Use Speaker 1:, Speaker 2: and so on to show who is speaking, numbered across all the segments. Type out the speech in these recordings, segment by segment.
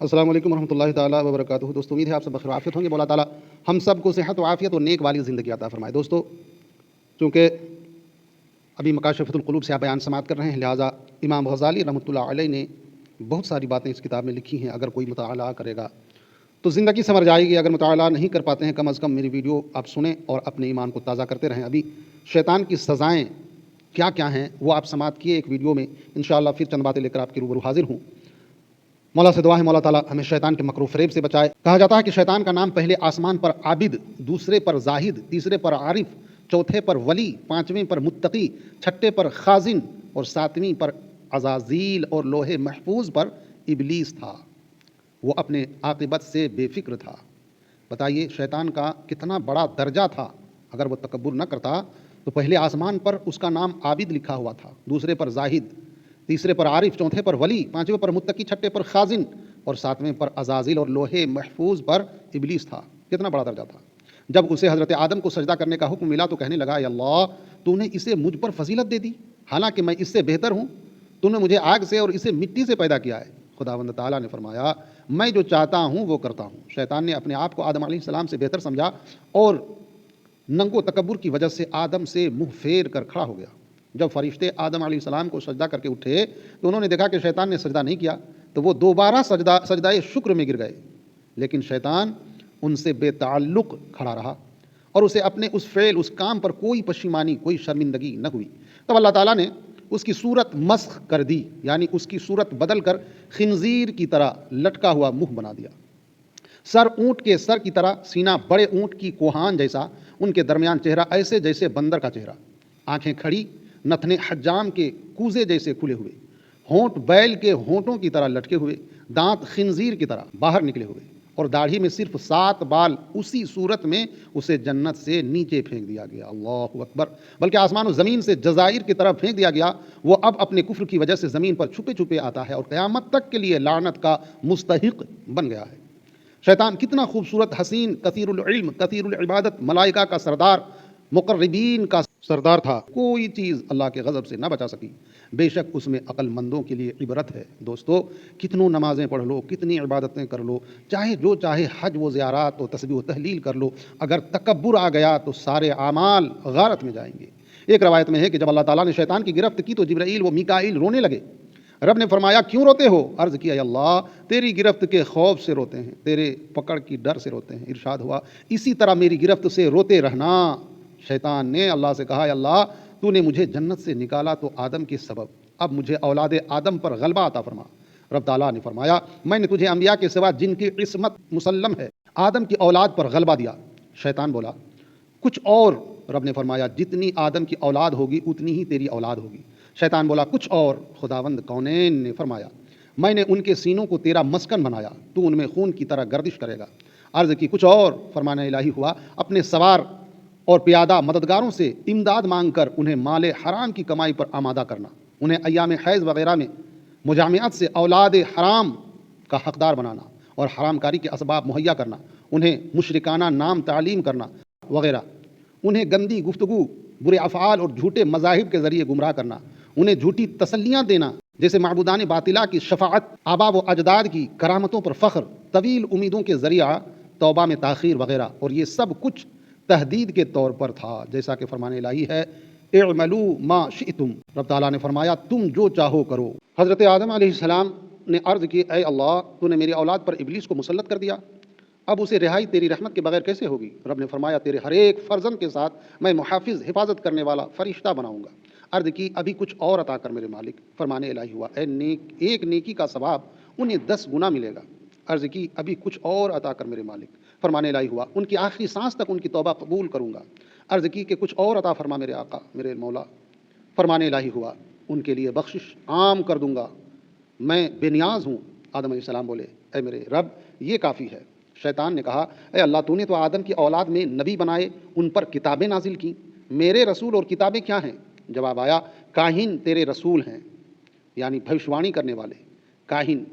Speaker 1: السلام علیکم ورحمۃ اللہ تعالیٰ وبرکاتہ۔ دوستو امید ہے آپ سب بخیر عافیت ہوں گے۔ مولا تعالیٰ ہم سب کو صحت و عافیت اور نیک والی زندگی عطا فرمائے۔ دوستو چونکہ ابھی مکاشفۃ القلوب سے آپ بیان سماعت کر رہے ہیں، لہٰذا امام غزالی رحمۃ اللہ علیہ نے بہت ساری باتیں اس کتاب میں لکھی ہیں۔ اگر کوئی مطالعہ کرے گا تو زندگی سنور جائے گی۔ اگر مطالعہ نہیں کر پاتے ہیں، کم از کم میری ویڈیو آپ سنیں اور اپنے ایمان کو تازہ کرتے رہیں۔ ابھی شیطان کی سزائیں کیا کیا ہیں وہ آپ سماعت کیے ایک ویڈیو میں، انشاءاللہ پھر چند باتیں لے کر آپ کے روبرو حاضر ہوں۔ مولا سے دعا ہے مولا تعالیٰ ہمیں شیطان کے مکر و فریب سے بچائے۔ کہا جاتا ہے کہ شیطان کا نام پہلے آسمان پر عابد، دوسرے پر زاہد، تیسرے پر عارف، چوتھے پر ولی، پانچویں پر متقی، چھٹے پر خازن اور ساتویں پر عزازیل اور لوح محفوظ پر ابلیس تھا۔ وہ اپنے عاقبت سے بے فکر تھا۔ بتائیے شیطان کا کتنا بڑا درجہ تھا۔ اگر وہ تکبر نہ کرتا تو پہلے آسمان پر اس کا نام عابد لکھا ہوا تھا، دوسرے پر زاہد، تیسرے پر عارف، چوتھے پر ولی، پانچویں پر متقی، چھٹے پر خازن اور ساتویں پر عزازیل اور لوح محفوظ پر ابلیس تھا۔ کتنا بڑا درجہ تھا۔ جب اسے حضرت آدم کو سجدہ کرنے کا حکم ملا تو کہنے لگا، اے اللہ تو نے اسے مجھ پر فضیلت دے دی، حالانکہ میں اس سے بہتر ہوں۔ تو نے مجھے آگ سے اور اسے مٹی سے پیدا کیا ہے۔ خداوند تعالیٰ نے فرمایا، میں جو چاہتا ہوں وہ کرتا ہوں۔ شیطان نے اپنے آپ کو آدم علیہ السلام سے بہتر سمجھا اور ننگ و تکبر کی وجہ سے آدم سے منہ پھیر کر کھڑا ہو گیا۔ جب فرشتے آدم علیہ السلام کو سجدہ کر کے اٹھے تو انہوں نے دیکھا کہ شیطان نے سجدہ نہیں کیا، تو وہ دوبارہ سجدہ شکر میں گر گئے، لیکن شیطان ان سے بے تعلق کھڑا رہا اور اسے اپنے اس فعل، اس کام پر کوئی پشیمانی، کوئی شرمندگی نہ ہوئی۔ تب اللہ تعالیٰ نے اس کی صورت مسخ کر دی، یعنی اس کی صورت بدل کر خنزیر کی طرح لٹکا ہوا منہ بنا دیا، سر اونٹ کے سر کی طرح، سینہ بڑے اونٹ کی کوہان جیسا، ان کے درمیان چہرہ ایسے جیسے بندر کا چہرہ، آنکھیں کھڑی، نتنے حجام کے کوزے جیسے کھلے ہوئے، ہونٹ بیل کے ہونٹوں کی طرح لٹکے ہوئے، دانت خنزیر کی طرح باہر نکلے ہوئے، اور داڑھی میں صرف 7 بال۔ اسی صورت میں اسے جنت سے نیچے پھینک دیا گیا۔ اللہ اکبر! بلکہ آسمان و زمین سے جزائر کی طرف پھینک دیا گیا۔ وہ اب اپنے کفر کی وجہ سے زمین پر چھپے چھپے آتا ہے اور قیامت تک کے لیے لعنت کا مستحق بن گیا ہے۔ شیطان کتنا خوبصورت، حسین، کثیر العلم، کثیر العبادت، ملائکہ کا سردار، مقربین کا سردار تھا۔ کوئی چیز اللہ کے غضب سے نہ بچا سکی۔ بے شک اس میں عقل مندوں کے لیے عبرت ہے۔ دوستو کتنوں نمازیں پڑھ لو، کتنی عبادتیں کر لو، چاہے جو چاہے حج و زیارات و تسبیح و تحلیل کر لو، اگر تکبر آ گیا تو سارے اعمال غارت میں جائیں گے۔ ایک روایت میں ہے کہ جب اللہ تعالیٰ نے شیطان کی گرفت کی تو جبرائیل و میکائیل رونے لگے۔ رب نے فرمایا، کیوں روتے ہو؟ عرض کیا، اے اللہ تیری گرفت کے خوف سے روتے ہیں، تیرے پکڑ کی ڈر سے روتے ہیں۔ ارشاد ہوا، اسی طرح میری گرفت سے روتے رہنا۔ شیطان نے اللہ سے کہا، اے اللہ تو نے مجھے جنت سے نکالا تو آدم کے سبب، اب مجھے اولاد آدم پر غلبہ عطا فرما۔ رب تعالیٰ نے فرمایا، میں نے تجھے انبیاء کے سوا جن کی عصمت مسلم ہے، آدم کی اولاد پر غلبہ دیا۔ شیطان بولا، کچھ اور؟ رب نے فرمایا، جتنی آدم کی اولاد ہوگی اتنی ہی تیری اولاد ہوگی۔ شیطان بولا، کچھ اور؟ خداوند کونین نے فرمایا، میں نے ان کے سینوں کو تیرا مسکن بنایا، تو ان میں خون کی طرح گردش کرے گا۔ عرض کی، کچھ اور؟ فرمان الہی ہوا، اپنے سوار اور پیادہ مددگاروں سے امداد مانگ کر انہیں مال حرام کی کمائی پر آمادہ کرنا، انہیں ایام حیض وغیرہ میں مجامعت سے اولاد حرام کا حقدار بنانا اور حرام کاری کے اسباب مہیا کرنا، انہیں مشرکانہ نام تعلیم کرنا وغیرہ، انہیں گندی گفتگو، برے افعال اور جھوٹے مذاہب کے ذریعے گمراہ کرنا، انہیں جھوٹی تسلیاں دینا جیسے معبودان باطلہ کی شفاعت، آبا و اجداد کی کرامتوں پر فخر، طویل امیدوں کے ذریعہ توبہ میں تاخیر وغیرہ، اور یہ سب کچھ تہدید کے طور پر تھا، جیسا کہ فرمان الہی ہے، اعملوا ما شئتم۔ رب تعالیٰ نے فرمایا، تم جو چاہو کرو۔ حضرت آدم علیہ السلام نے عرض کی، اے اللہ تو نے میری اولاد پر ابلیس کو مسلط کر دیا، اب اسے رہائی تیری رحمت کے بغیر کیسے ہوگی؟ رب نے فرمایا، تیرے ہر ایک فرزند کے ساتھ میں محافظ، حفاظت کرنے والا فرشتہ بناؤں گا۔ عرض کی، ابھی کچھ اور عطا کر میرے مالک۔ فرمان الہی ہوا، ایک نیکی کا ثواب انہیں 10 گنا ملے گا۔ عرض کی، ابھی کچھ اور عطا کر میرے مالک۔ فرمان الہی ہوا، ان کی آخری سانس تک ان کی توبہ قبول کروں گا۔ عرض کی کہ کچھ اور عطا فرما میرے آقا، میرے مولا۔ فرمان الہی ہوا، ان کے لیے بخشش عام کر دوں گا، میں بے نیاز ہوں۔ آدم علیہ السلام بولے، اے میرے رب یہ کافی ہے۔ شیطان نے کہا، اے اللہ تو نے تو آدم کی اولاد میں نبی بنائے، ان پر کتابیں نازل کی، میرے رسول اور کتابیں کیا ہیں؟ جواب آیا، کاہن تیرے رسول ہیں، یعنی بھوشوانی کرنے والے کاہن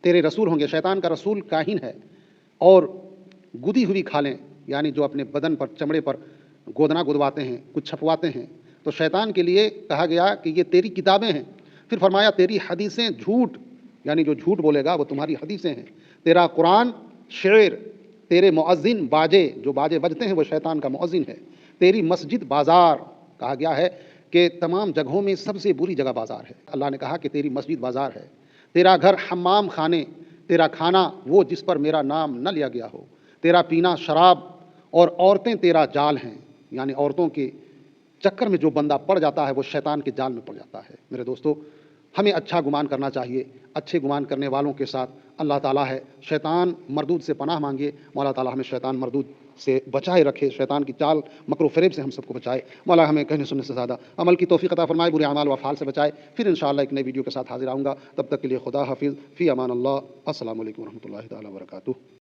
Speaker 1: تیرے رسول ہوں گے۔ شیطان کا رسول کاہن ہے، اور گدی ہوئی کھالیں، یعنی جو اپنے بدن پر، چمڑے پر گودنا گدواتے ہیں، کچھ چھپواتے ہیں، تو شیطان کے لیے کہا گیا کہ یہ تیری کتابیں ہیں۔ پھر فرمایا، تیری حدیثیں جھوٹ یعنی جو جھوٹ بولے گا وہ تمہاری حدیثیں ہیں، تیرا قرآن شعر، تیرے مؤذن باجے، جو باجے بجتے ہیں وہ شیطان کا مؤذن ہے، تیری مسجد بازار، کہا گیا ہے کہ تمام جگہوں میں سب سے بری جگہ بازار ہے، اللہ نے کہا کہ تیری مسجد بازار ہے، تیرا گھر حمام خانے، تیرا کھانا وہ جس پر میرا نام نہ لیا گیا ہو، تیرا پینا شراب، اور عورتیں تیرا جال ہیں، یعنی عورتوں کے چکر میں جو بندہ پڑ جاتا ہے وہ شیطان کے جال میں پڑ جاتا ہے۔ میرے دوستو، ہمیں اچھا گمان کرنا چاہیے، اچھے گمان کرنے والوں کے ساتھ اللہ تعالیٰ ہے۔ شیطان مردود سے پناہ مانگیے، مولا تعالیٰ ہمیں شیطان مردود سے بچائے رکھے، شیطان کی چال مکر و فریب سے ہم سب کو بچائے۔ مولا ہمیں کہنے سننے سے زیادہ عمل کی توفیق عطا فرمائے، برے اعمال و افعال سے بچائے۔ پھر انشاءاللہ ایک نئی ویڈیو کے ساتھ حاضر آؤں گا، تب تک کے لیے خدا حافظ، فی امان اللہ، السلام علیکم و رحمۃ اللہ تعالیٰ وبرکاتہ۔